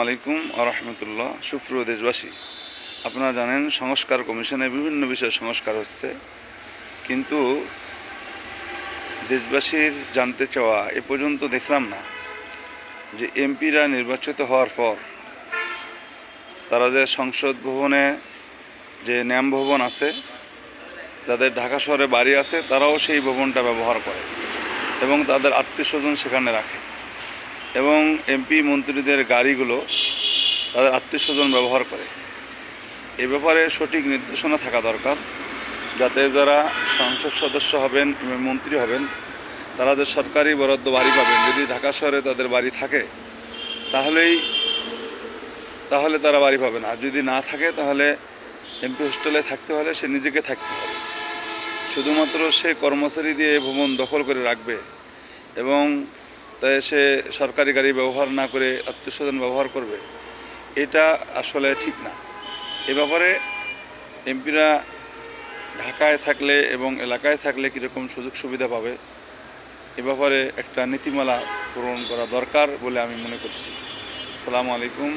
আলাইকুম আরহামতুল্লাহ। সুপ্রিয় দেশবাসী, আপনারা জানেন সংস্কার কমিশনে বিভিন্ন বিষয়ে সংস্কার হচ্ছে, কিন্তু দেশবাসীর জানতে চাওয়া এ পর্যন্ত দেখলাম না যে এমপিরা নির্বাচিত হওয়ার পর তারা যে সংসদ ভবনে যে ন্যাম ভবন আছে, যাদের ঢাকা শহরে বাড়ি আছে তারাও সেই ভবনটা ব্যবহার করে এবং তাদের আত্মীয় স্বজন সেখানে রাখে, এবং এমপি মন্ত্রীদের গাড়িগুলো তাদের আত্মীয় স্বজন ব্যবহার করে। এ ব্যাপারে সঠিক নির্দেশনা থাকা দরকার, যাতে যারা সংসদ সদস্য হবেন, মন্ত্রী হবেন, তারা যে সরকারি বরাদ্দ বাড়ি পাবেন, যদি ঢাকা শহরে তাদের বাড়ি থাকে তাহলে তারা বাড়ি পাবে না। আর যদি না থাকে তাহলে এমপি হোস্টেলে থাকতে হলে সে নিজেকে থাকতে হবে। শুধুমাত্র সে কর্মচারী দিয়ে ভবন দখল করে রাখবে এবং তাই সে সরকারি গাড়ি ব্যবহার না করে আত্মীয় স্বজন ব্যবহার করবে, এটা আসলে ঠিক না। এ ব্যাপারে এমপিরা ঢাকায় থাকলে এবং এলাকায় থাকলে কীরকম সুযোগ সুবিধা পাবে, এ ব্যাপারে একটা নীতিমালা পূরণ করা দরকার বলে আমি মনে করছি। আসসালামু আলাইকুম।